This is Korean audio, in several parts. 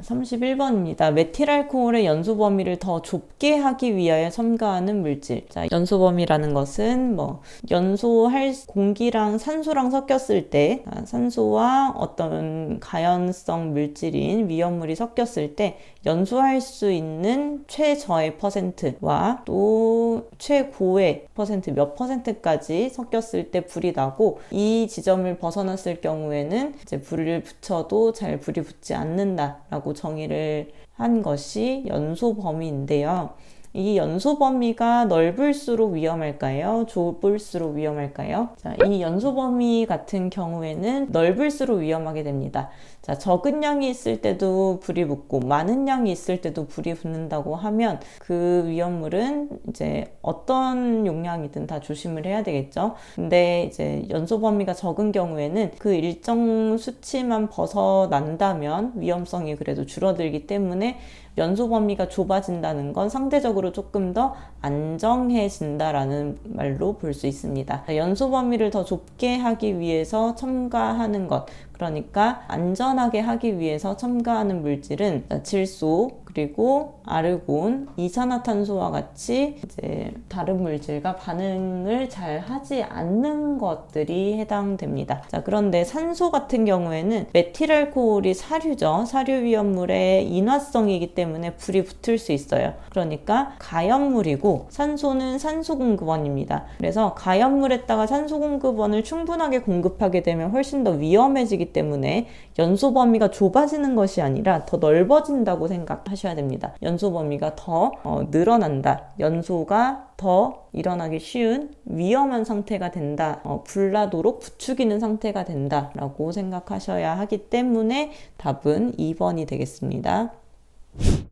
31번입니다. 메틸알코올의 연소 범위를 더 좁게 하기 위하여 첨가하는 물질. 자, 연소 범위라는 것은 연소할 공기랑 산소랑 섞였을 때, 산소와 어떤 가연성 물질인 위험물이 섞였을 때 연소할 수 있는 최저의 퍼센트와 또 최고의 퍼센트, 몇 퍼센트까지 섞였을 때 불이 나고, 이 지점을 벗어났을 경우에는 이제 불을 붙여도 잘 불이 붙지 않는다라고 정의를 한 것이 연소 범위인데요. 이 연소 범위가 넓을수록 위험할까요? 좁을수록 위험할까요? 자, 이 연소 범위 같은 경우에는 넓을수록 위험하게 됩니다. 자, 적은 양이 있을 때도 불이 붙고 많은 양이 있을 때도 불이 붙는다고 하면 그 위험물은 이제 어떤 용량이든 다 조심을 해야 되겠죠. 근데 이제 연소 범위가 적은 경우에는 그 일정 수치만 벗어난다면 위험성이 그래도 줄어들기 때문에 연소 범위가 좁아진다는 건 상대적으로 조금 더 안정해진다라는 말로 볼 수 있습니다. 연소 범위를 더 좁게 하기 위해서 첨가하는 것, 그러니까 안전하게 하기 위해서 첨가하는 물질은 질소, 그리고 아르곤, 이산화탄소와 같이 이제 다른 물질과 반응을 잘 하지 않는 것들이 해당됩니다. 자, 그런데 산소 같은 경우에는 메틸알코올이 사류죠. 사류 위험물의 인화성이기 때문에 불이 붙을 수 있어요. 그러니까 가연물이고 산소는 산소 공급원입니다. 그래서 가연물에다가 산소 공급원을 충분하게 공급하게 되면 훨씬 더 위험해지기 때문에 연소 범위가 좁아지는 것이 아니라 더 넓어진다고 생각하셔야 됩니다. 연소 범위가 더 늘어난다. 연소가 더 일어나기 쉬운 위험한 상태가 된다. 불나도록 부추기는 상태가 된다 라고 생각하셔야 하기 때문에 답은 2번이 되겠습니다.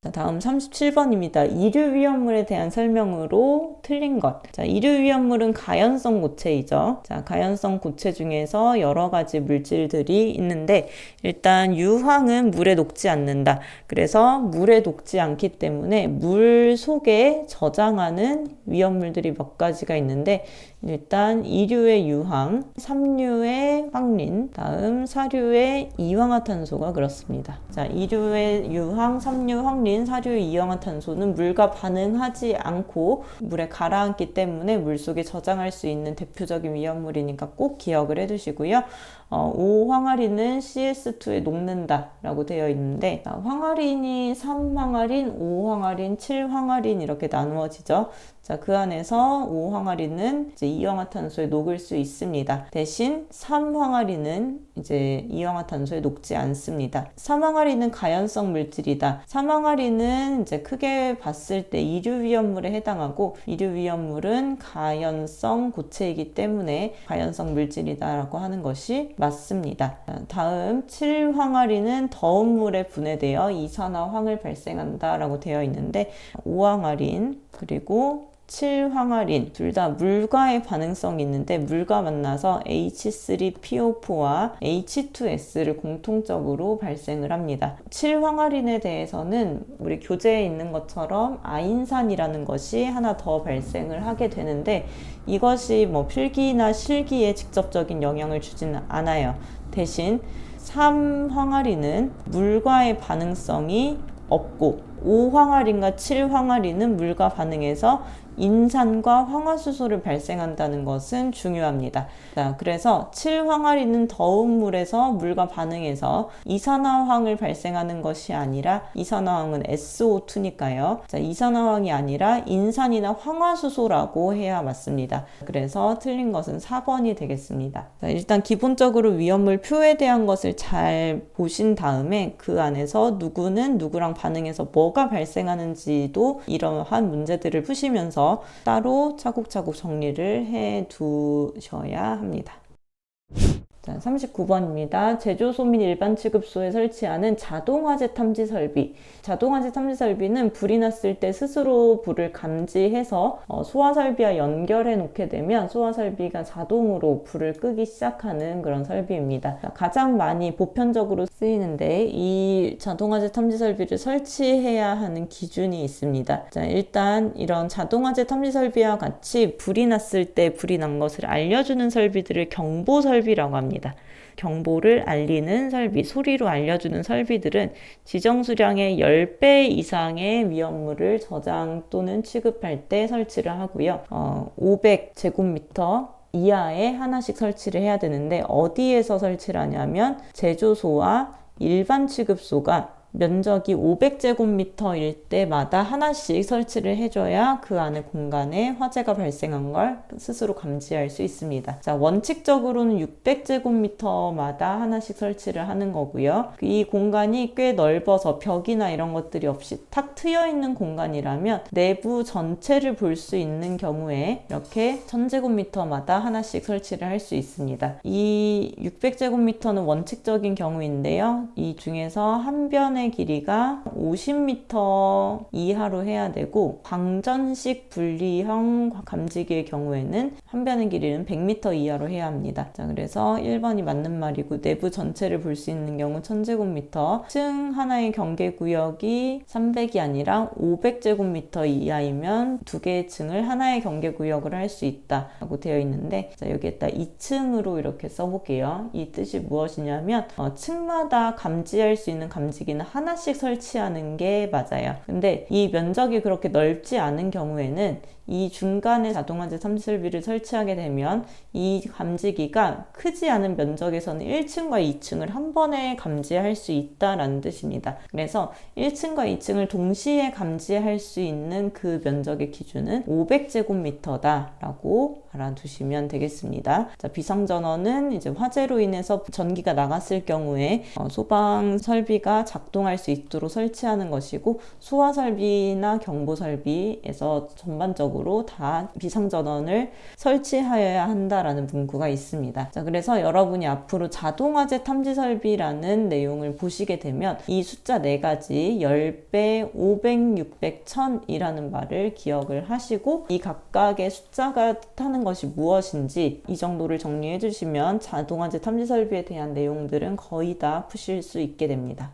자, 다음 37번입니다. 이류 위험물에 대한 설명으로 틀린 것. 자, 이류 위험물은 가연성 고체이죠. 자, 가연성 고체 중에서 여러 가지 물질들이 있는데, 일단 유황은 물에 녹지 않는다. 그래서 물에 녹지 않기 때문에 물 속에 저장하는 위험물들이 몇 가지가 있는데, 일단 2류의 유황, 3류의 황린, 다음 4류의 이황화탄소가 그렇습니다. 자, 2류의 유황, 3류 황린, 4류의 이황화탄소는 물과 반응하지 않고 물에 가라앉기 때문에 물속에 저장할 수 있는 대표적인 위험물이니까 꼭 기억을 해두시고요. 5황화린은 CS2에 녹는다 라고 되어 있는데, 황화린이 3황화린, 5황화린, 7황화린 이렇게 나누어지죠. 자, 그 안에서 5황화린은 이제 이황화탄소에 녹을 수 있습니다. 대신 3황화린은 이제 이황화탄소에 녹지 않습니다. 3황화린은 가연성 물질이다. 3황화린은 이제 크게 봤을 때 이류 위험물에 해당하고, 이류 위험물은 가연성 고체이기 때문에 가연성 물질이다라고 하는 것이 맞습니다. 다음 7황화린은 더운 물에 분해되어 이산화황을 발생한다라고 되어 있는데, 5황화린 그리고 7황화린 둘 다 물과의 반응성이 있는데, 물과 만나서 H3PO4와 H2S를 공통적으로 발생을 합니다. 7황화린에 대해서는 우리 교재에 있는 것처럼 아인산이라는 것이 하나 더 발생을 하게 되는데, 이것이 필기나 실기에 직접적인 영향을 주지는 않아요. 대신 3황화린은 물과의 반응성이 없고, 5황화린과 7황화린은 물과 반응해서 인산과 황화수소를 발생한다는 것은 중요합니다. 자, 그래서 7황화린은 더운 물에서 물과 반응해서 이산화황을 발생하는 것이 아니라, 이산화황은 SO2니까요. 자, 이산화황이 아니라 인산이나 황화수소라고 해야 맞습니다. 그래서 틀린 것은 4번이 되겠습니다. 자, 일단 기본적으로 위험물 표에 대한 것을 잘 보신 다음에 그 안에서 누구는 누구랑 반응해서 뭐가 발생하는지도 이러한 문제들을 푸시면서 따로 차곡차곡 정리를 해 두셔야 합니다. 39번입니다. 제조소 및 일반 취급소에 설치하는 자동화재 탐지 설비. 자동화재 탐지 설비는 불이 났을 때 스스로 불을 감지해서 소화 설비와 연결해 놓게 되면 소화 설비가 자동으로 불을 끄기 시작하는 그런 설비입니다. 가장 많이 보편적으로 쓰이는데 이 자동화재 탐지 설비를 설치해야 하는 기준이 있습니다. 자, 일단 이런 자동화재 탐지 설비와 같이 불이 났을 때 불이 난 것을 알려주는 설비들을 경보 설비라고 합니다. 경보를 알리는 설비, 소리로 알려주는 설비들은 지정 수량의 10배 이상의 위험물을 저장 또는 취급할 때 설치를 하고요. 500제곱미터 이하에 하나씩 설치를 해야 되는데 어디에서 설치를 하냐면 제조소와 일반 취급소가 면적이 500제곱미터일 때마다 하나씩 설치를 해줘야 그 안에 공간에 화재가 발생한 걸 스스로 감지할 수 있습니다. 자, 원칙적으로는 600제곱미터마다 하나씩 설치를 하는 거고요. 이 공간이 꽤 넓어서 벽이나 이런 것들이 없이 탁 트여 있는 공간이라면 내부 전체를 볼 수 있는 경우에 이렇게 1000제곱미터마다 하나씩 설치를 할 수 있습니다. 이 600제곱미터는 원칙적인 경우인데요. 이 중에서 한 변의 길이가 50m 이하로 해야 되고 광전식 분리형 감지기의 경우에는 한 변의 길이는 100m 이하로 해야 합니다. 자, 그래서 1번이 맞는 말이고 내부 전체를 볼 수 있는 경우 1000제곱미터, 층 하나의 경계구역이 300이 아니라 500제곱미터 이하이면 두 개의 층을 하나의 경계구역을 할 수 있다고 되어 있는데, 자, 여기에다 2층으로 이렇게 써볼게요. 이 뜻이 무엇이냐면 층마다 감지할 수 있는 감지기는 하나씩 설치하는 게 맞아요. 근데 이 면적이 그렇게 넓지 않은 경우에는 이 중간에 자동화재 탐지 설비를 설치하게 되면 이 감지기가 크지 않은 면적에서는 1층과 2층을 한 번에 감지할 수 있다라는 뜻입니다. 그래서 1층과 2층을 동시에 감지할 수 있는 그 면적의 기준은 500제곱미터다라고 알아두시면 되겠습니다. 자, 비상전원은 이제 화재로 인해서 전기가 나갔을 경우에 소방 설비가 작동할 수 있도록 설치하는 것이고, 소화 설비나 경보 설비에서 전반적으로 다 비상전원을 설치하여야 한다라는 문구가 있습니다. 자, 그래서 여러분이 앞으로 자동화재 탐지 설비라는 내용을 보시게 되면 이 숫자 4가지 10배, 500, 600, 1000이라는 말을 기억을 하시고 이 각각의 숫자가 뜻하는 것이 무엇인지 이 정도를 정리해 주시면 자동화재 탐지 설비에 대한 내용들은 거의 다 푸실 수 있게 됩니다.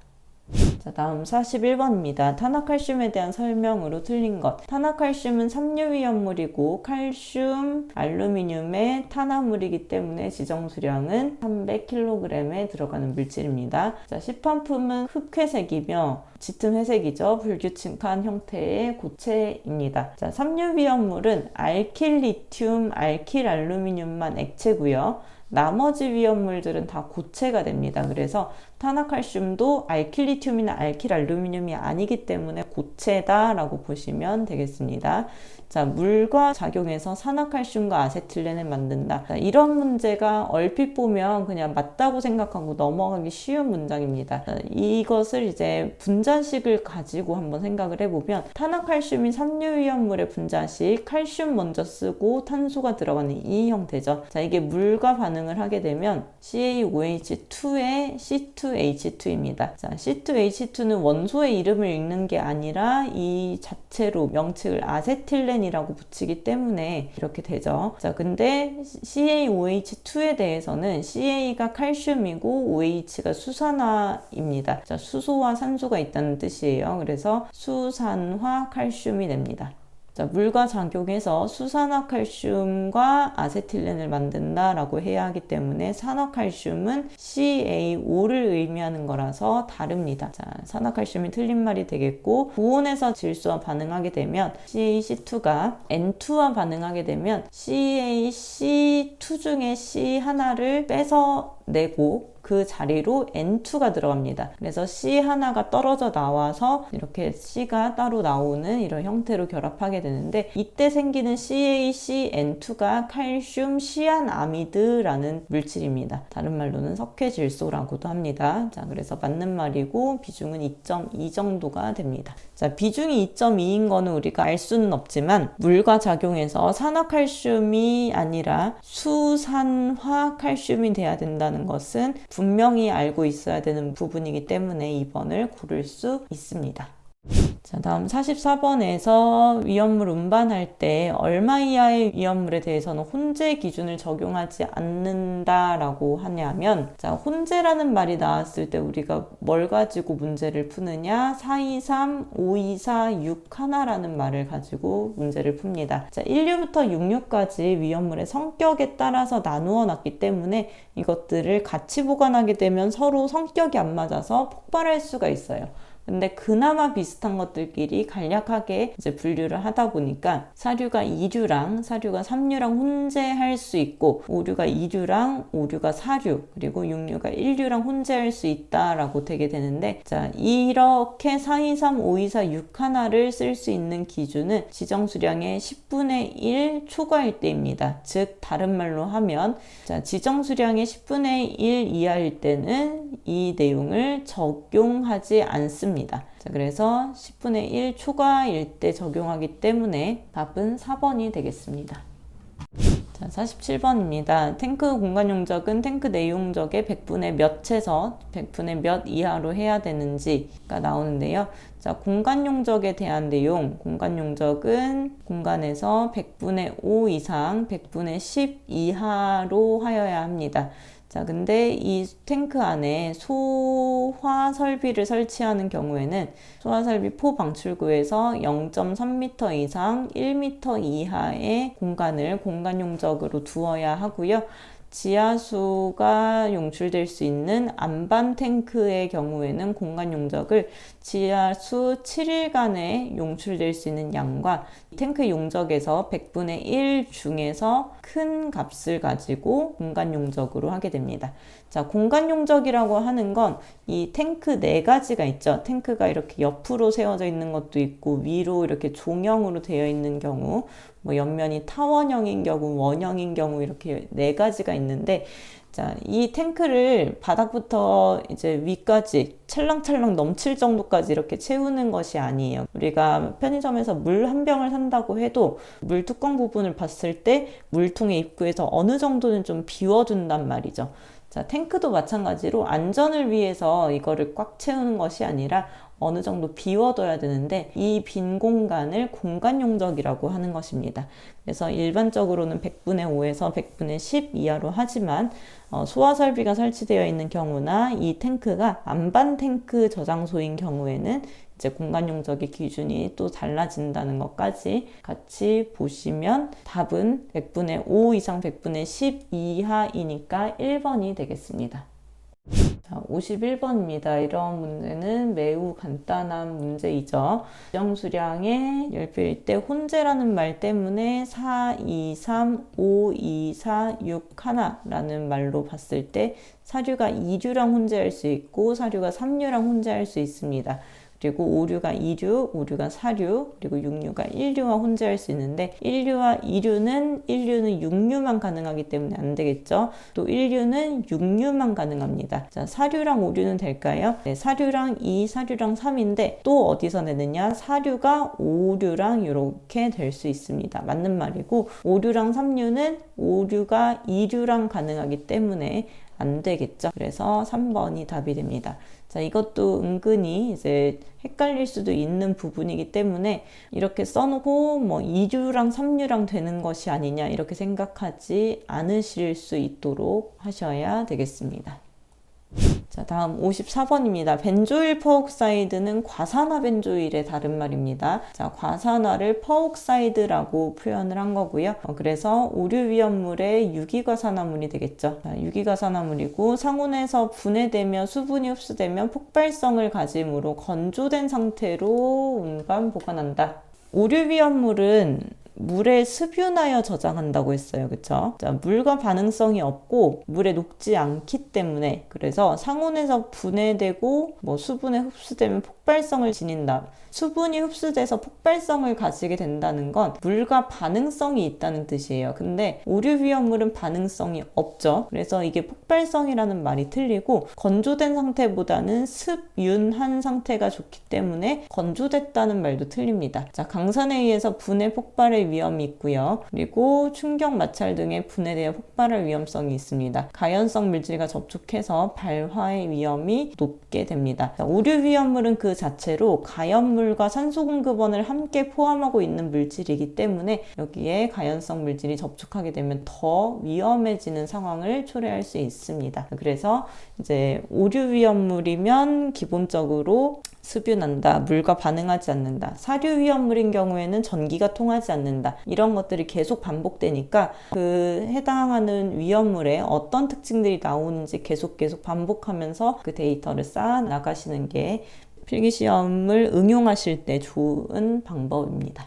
자, 다음 41번입니다. 탄화칼슘에 대한 설명으로 틀린 것. 탄화칼슘은 삼류위험물이고 칼슘, 알루미늄의 탄화물이기 때문에 지정 수량은 300kg에 들어가는 물질입니다. 자, 시판품은 흑회색이며 짙은 회색이죠. 불규칙한 형태의 고체입니다. 자, 삼류위험물은 알킬리튬, 알킬알루미늄만 액체고요. 나머지 위험물들은 다 고체가 됩니다. 그래서 탄화칼슘도 알킬리튬이나 알킬알루미늄이 아니기 때문에 고체다라고 보시면 되겠습니다. 자, 물과 작용해서 산화칼슘과 아세틸렌을 만든다. 자, 이런 문제가 얼핏 보면 그냥 맞다고 생각하고 넘어가기 쉬운 문장입니다. 자, 이것을 이제 분자식을 가지고 한번 생각을 해보면 탄화칼슘이 삼류위험물의 분자식, 칼슘 먼저 쓰고 탄소가 들어가는 이 형태죠. 자, 이게 물과 반응을 하게 되면 CaOH2에 C2H2입니다. 자, C2H2는 원소의 이름을 읽는 게 아니라 이 자체로 명칭을 아세틸렌이라고 붙이기 때문에 이렇게 되죠. 자, 근데 CaOH2에 대해서는 CA가 칼슘이고 OH가 수산화입니다. 자, 수소와 산소가 있다는 뜻이에요. 그래서 수산화 칼슘이 됩니다. 자, 물과 작용해서 수산화칼슘과 아세틸렌을 만든다라고 해야 하기 때문에 산화칼슘은 CaO를 의미하는 거라서 다릅니다. 자, 산화칼슘이 틀린 말이 되겠고, 고온에서 질소와 반응하게 되면 CaC2가 N2와 반응하게 되면 CaC2 중에 C 하나를 빼서 내고 그 자리로 N2가 들어갑니다. 그래서 C 하나가 떨어져 나와서 이렇게 C가 따로 나오는 이런 형태로 결합하게 되는데, 이때 생기는 CaCN2가 칼슘 시안아미드라는 물질입니다. 다른 말로는 석회질소라고도 합니다. 자, 그래서 맞는 말이고 비중은 2.2 정도가 됩니다. 자, 비중이 2.2인 거는 우리가 알 수는 없지만 물과 작용해서 산화칼슘이 아니라 수산화칼슘이 돼야 된다는 것은 분명히 알고 있어야 되는 부분이기 때문에 2번을 고를 수 있습니다. 자, 다음 44번에서 위험물 운반할 때 얼마 이하의 위험물에 대해서는 혼재 기준을 적용하지 않는다라고 하냐면, 자, 혼재라는 말이 나왔을 때 우리가 뭘 가지고 문제를 푸느냐? 423, 524, 61라는 말을 가지고 문제를 풉니다. 자, 1류부터 66까지 위험물의 성격에 따라서 나누어 놨기 때문에 이것들을 같이 보관하게 되면 서로 성격이 안 맞아서 폭발할 수가 있어요. 근데 그나마 비슷한 것들끼리 간략하게 이제 분류를 하다 보니까 사류가 2류랑 사류가 3류랑 혼재할 수 있고, 5류가 2류랑 5류가 4류, 그리고 6류가 1류랑 혼재할 수 있다라고 되게 되는데, 자, 이렇게 423, 524, 61를 쓸 수 있는 기준은 지정수량의 10분의 1 초과일 때입니다. 즉 다른 말로 하면, 자, 지정수량의 10분의 1 이하일 때는 이 내용을 적용하지 않습니다. 자, 그래서 10분의 1 초과일 때 적용하기 때문에 답은 4번이 되겠습니다. 자, 47번입니다. 탱크 공간 용적은 탱크 내 용적의 100분의 몇에서 100분의 몇 이하로 해야 되는지가 나오는데요. 자, 공간 용적에 대한 내용, 공간 용적은 공간에서 100분의 5 이상 100분의 10 이하로 하여야 합니다. 자, 근데 이 탱크 안에 소화 설비를 설치하는 경우에는 소화 설비 포 방출구에서 0.3m 이상 1m 이하의 공간을 공간 용적으로 두어야 하고요. 지하수가 용출될 수 있는 안반 탱크의 경우에는 공간 용적을 지하수 7일간에 용출될 수 있는 양과 탱크 용적에서 100분의 1 중에서 큰 값을 가지고 공간 용적으로 하게 됩니다. 자, 공간 용적이라고 하는 건 이 탱크 네 가지가 있죠. 탱크가 이렇게 옆으로 세워져 있는 것도 있고, 위로 이렇게 종형으로 되어 있는 경우, 뭐 옆면이 타원형인 경우, 원형인 경우, 이렇게 네 가지가 있는데, 자, 이 탱크를 바닥부터 이제 위까지 찰랑찰랑 넘칠 정도까지 이렇게 채우는 것이 아니에요. 우리가 편의점에서 물 한 병을 산다고 해도 물 뚜껑 부분을 봤을 때 물통의 입구에서 어느 정도는 좀 비워둔단 말이죠. 자, 탱크도 마찬가지로 안전을 위해서 이거를 꽉 채우는 것이 아니라 어느 정도 비워둬야 되는데, 이 빈 공간을 공간 용적이라고 하는 것입니다. 그래서 일반적으로는 100분의 5에서 100분의 10 이하로 하지만 소화 설비가 설치되어 있는 경우나 이 탱크가 안반 탱크 저장소인 경우에는 이제 공간 용적의 기준이 또 달라진다는 것까지 같이 보시면 답은 100분의 5 이상 100분의 10 이하이니까 1번이 되겠습니다. 자, 51번입니다. 이런 문제는 매우 간단한 문제이죠. 지정수량의 10배일 때 혼재라는 말 때문에 4, 2, 3, 5, 2, 4, 6, 하나라는 말로 봤을 때 사류가 2류랑 혼재할 수 있고 사류가 3류랑 혼재할 수 있습니다. 그리고 5류가 2류, 5류가 4류, 그리고 6류가 1류와 혼재할 수 있는데 1류와 2류는 6류만 가능하기 때문에 안 되겠죠. 또 1류는 6류만 가능합니다. 자, 4류랑 5류는 될까요? 네, 4류랑 2, 4류랑 3인데 또 어디서 내느냐? 4류가 5류랑 이렇게 될 수 있습니다. 맞는 말이고, 5류랑 3류는 5류가 2류랑 가능하기 때문에 안 되겠죠. 그래서 3번이 답이 됩니다. 자, 이것도 은근히 이제 헷갈릴 수도 있는 부분이기 때문에 이렇게 써놓고 뭐 2류랑 3류랑 되는 것이 아니냐 이렇게 생각하지 않으실 수 있도록 하셔야 되겠습니다. 자, 다음 54번입니다. 벤조일 퍼옥사이드는 과산화 벤조일의 다른 말입니다. 자, 과산화를 퍼옥사이드라고 표현을 한 거고요. 그래서 오류 위험물의 유기과산화물이 되겠죠. 자, 유기과산화물이고 상온에서 분해되며 수분이 흡수되면 폭발성을 가지므로 건조된 상태로 운반 보관한다. 오류 위험물은 물에 습윤하여 저장한다고 했어요. 그쵸? 자, 물과 반응성이 없고 물에 녹지 않기 때문에, 그래서 상온에서 분해되고 뭐 수분에 흡수되면 폭발성을 지닌다. 수분이 흡수돼서 폭발성을 가지게 된다는 건 물과 반응성이 있다는 뜻이에요. 근데 오류위험물은 반응성이 없죠. 그래서 이게 폭발성이라는 말이 틀리고, 건조된 상태보다는 습윤한 상태가 좋기 때문에 건조됐다는 말도 틀립니다. 자, 강산에 의해서 분해 폭발의 위험이 있고요. 그리고 충격, 마찰 등의 분해되어 폭발할 위험성이 있습니다. 가연성 물질과 접촉해서 발화의 위험이 높게 됩니다. 자, 오류위험물은 그 자체로 가연물과 산소 공급원을 함께 포함하고 있는 물질이기 때문에 여기에 가연성 물질이 접촉하게 되면 더 위험해지는 상황을 초래할 수 있습니다. 그래서 이제 오류위험물이면 기본적으로 습윤한다, 물과 반응하지 않는다, 사류위험물인 경우에는 전기가 통하지 않는다, 이런 것들이 계속 반복되니까 그 해당하는 위험물에 어떤 특징들이 나오는지 계속 반복하면서 그 데이터를 쌓아 나가시는 게 필기시험을 응용하실 때 좋은 방법입니다.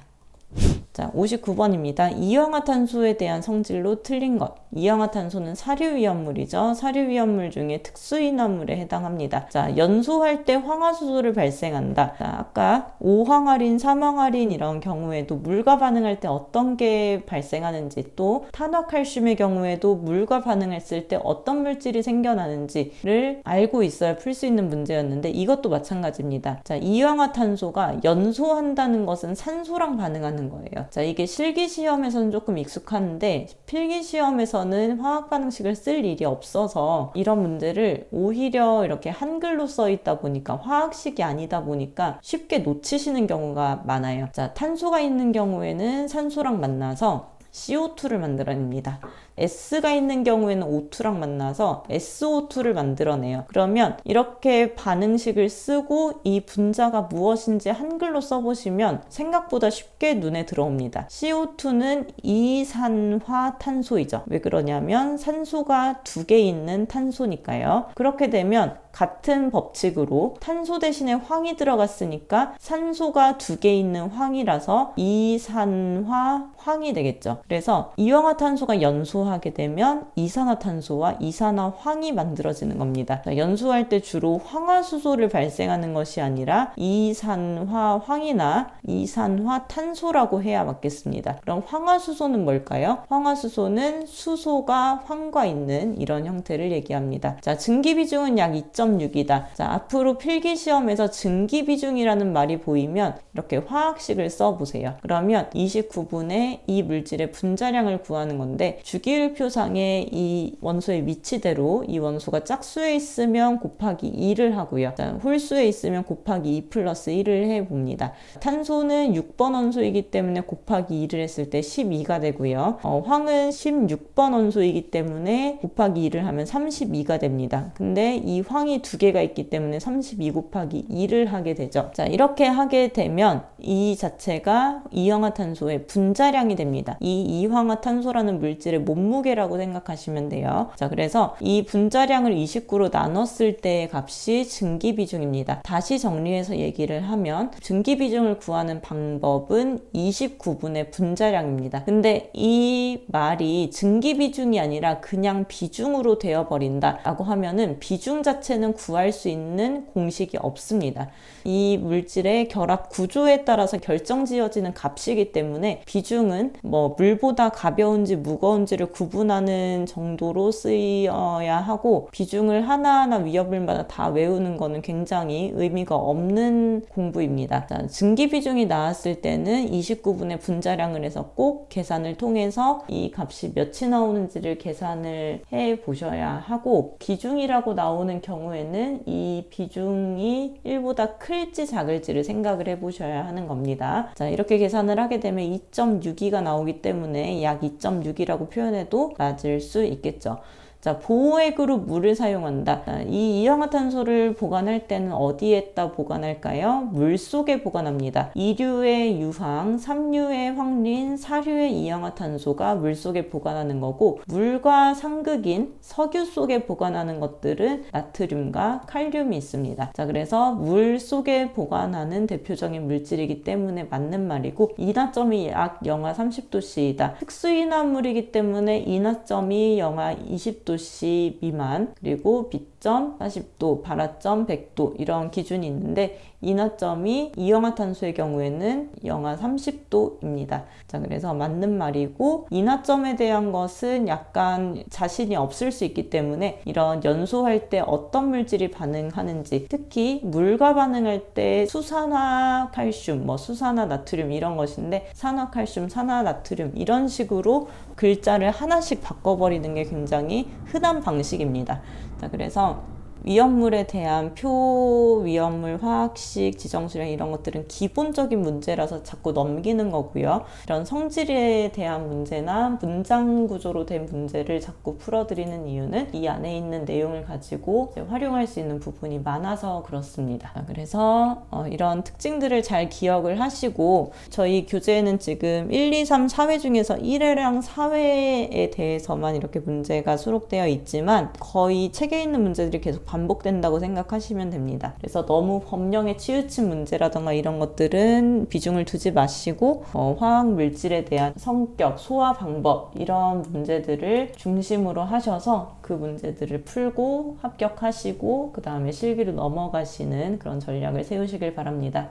자, 59번입니다. 이氧화탄소에 대한 성질로 틀린 것. 이氧화탄소는 사류위험물이죠. 사류위험물 중에 특수인화물에 해당합니다. 자, 연소할 때 황화수소를 발생한다. 자, 아까 5황화린, 3황화린 이런 경우에도 물과 반응할 때 어떤 게 발생하는지, 또 탄화칼슘의 경우에도 물과 반응했을 때 어떤 물질이 생겨나는지를 알고 있어야 풀 수 있는 문제였는데, 이것도 마찬가지입니다. 자, 이氧화탄소가 연소한다는 것은 산소랑 반응하는 거예요. 자, 이게 실기시험에서는 조금 익숙한데 필기시험에서는 화학반응식을 쓸 일이 없어서 이런 문제를 오히려 이렇게 한글로 써 있다 보니까, 화학식이 아니다 보니까 쉽게 놓치시는 경우가 많아요. 자, 탄소가 있는 경우에는 산소랑 만나서 CO2를 만들어냅니다. S가 있는 경우에는 O2랑 만나서 SO2를 만들어내요. 그러면 이렇게 반응식을 쓰고 이 분자가 무엇인지 한글로 써보시면 생각보다 쉽게 눈에 들어옵니다. CO2는 이산화탄소이죠. 왜 그러냐면 산소가 2개 있는 탄소니까요. 그렇게 되면 같은 법칙으로 탄소 대신에 황이 들어갔으니까 산소가 2개 있는 황이라서 이산화 황이 되겠죠. 그래서 이氧화탄소가 연소하게 되면 이산화탄소와 이산화황이 만들어지는 겁니다. 연소할 때 주로 황화수소를 발생하는 것이 아니라 이산화황이나 이산화탄소라고 해야 맞겠습니다. 그럼 황화수소는 뭘까요? 황화수소는 수소가 황과 있는 이런 형태를 얘기합니다. 자, 증기비중은 약 2.6이다. 자, 앞으로 필기시험에서 증기비중이라는 말이 보이면 이렇게 화학식을 써보세요. 그러면 29분의 이 물질의 분자량을 구하는 건데, 주기율표상에 이 원소의 위치대로 이 원소가 짝수에 있으면 곱하기 2를 하고요. 자, 홀수에 있으면 곱하기 2 플러스 1을 해봅니다. 탄소는 6번 원소이기 때문에 곱하기 2를 했을 때 12가 되고요. 황은 16번 원소이기 때문에 곱하기 2를 하면 32가 됩니다. 근데 이 황이 2개가 있기 때문에 32 곱하기 2를 하게 되죠. 자, 이렇게 하게 되면 이 자체가 이氧화탄소의 분자량이 됩니다. 이 이황화탄소라는 물질의 몸무게라고 생각하시면 돼요. 자, 그래서 이 분자량을 29로 나눴을 때의 값이 증기비중입니다. 다시 정리해서 얘기를 하면 증기비중을 구하는 방법은 29분의 분자량입니다. 근데 이 말이 증기비중이 아니라 그냥 비중으로 되어버린다 라고 하면은 비중 자체는 구할 수 있는 공식이 없습니다. 이 물질의 결합 구조에 따라서 결정지어지는 값이기 때문에 비중은 뭐 물보다 가벼운지 무거운지를 구분하는 정도로 쓰여야 하고, 비중을 하나하나 위협물마다 다 외우는 거는 굉장히 의미가 없는 공부입니다. 자, 증기비중이 나왔을 때는 29분의 분자량을 해서 꼭 계산을 통해서 이 값이 몇이 나오는지를 계산을 해 보셔야 하고, 비중이라고 나오는 경우에는 이 비중이 1보다 클지 작을지를 생각을 해 보셔야 하는 겁니다. 자, 이렇게 계산을 하게 되면 2.62가 나오기 때문에 약 2.6이라고 표현해도 맞을 수 있겠죠. 자, 보호액으로 물을 사용한다. 이 이氧화탄소를 보관할 때는 어디에다 보관할까요? 물 속에 보관합니다. 2류의 유황, 3류의 황린, 4류의 이氧화탄소가 물 속에 보관하는 거고, 물과 상극인 석유 속에 보관하는 것들은 나트륨과 칼륨이 있습니다. 자, 그래서 물 속에 보관하는 대표적인 물질이기 때문에 맞는 말이고, 인하점이 약 영하 30도씨이다. 특수인화물이기 때문에 인하점이 영하 20도씨 미만, 그리고 B점 40도, 발화점 100도 이런 기준이 있는데, 인하점이 이氧화탄소의 경우에는 영하 30도입니다. 자, 그래서 맞는 말이고, 인하점에 대한 것은 약간 자신이 없을 수 있기 때문에 이런 연소할 때 어떤 물질이 반응하는지, 특히 물과 반응할 때 수산화 칼슘, 수산화 나트륨 이런 것인데, 산화칼슘, 산화나트륨 이런 식으로 글자를 하나씩 바꿔버리는 게 굉장히 흔한 방식입니다. 자, 그래서 위험물에 대한 표, 위험물, 화학식, 지정수량 이런 것들은 기본적인 문제라서 자꾸 넘기는 거고요. 이런 성질에 대한 문제나 문장 구조로 된 문제를 자꾸 풀어드리는 이유는 이 안에 있는 내용을 가지고 활용할 수 있는 부분이 많아서 그렇습니다. 그래서 이런 특징들을 잘 기억을 하시고, 저희 교재에는 지금 1, 2, 3, 4회 중에서 1회랑 4회에 대해서만 이렇게 문제가 수록되어 있지만 거의 책에 있는 문제들이 계속 반복된다고 생각하시면 됩니다. 그래서 너무 법령에 치우친 문제라던가 이런 것들은 비중을 두지 마시고, 화학 물질에 대한 성격, 소화 방법 이런 문제들을 중심으로 하셔서 그 문제들을 풀고 합격하시고 그 다음에 실기로 넘어가시는 그런 전략을 세우시길 바랍니다.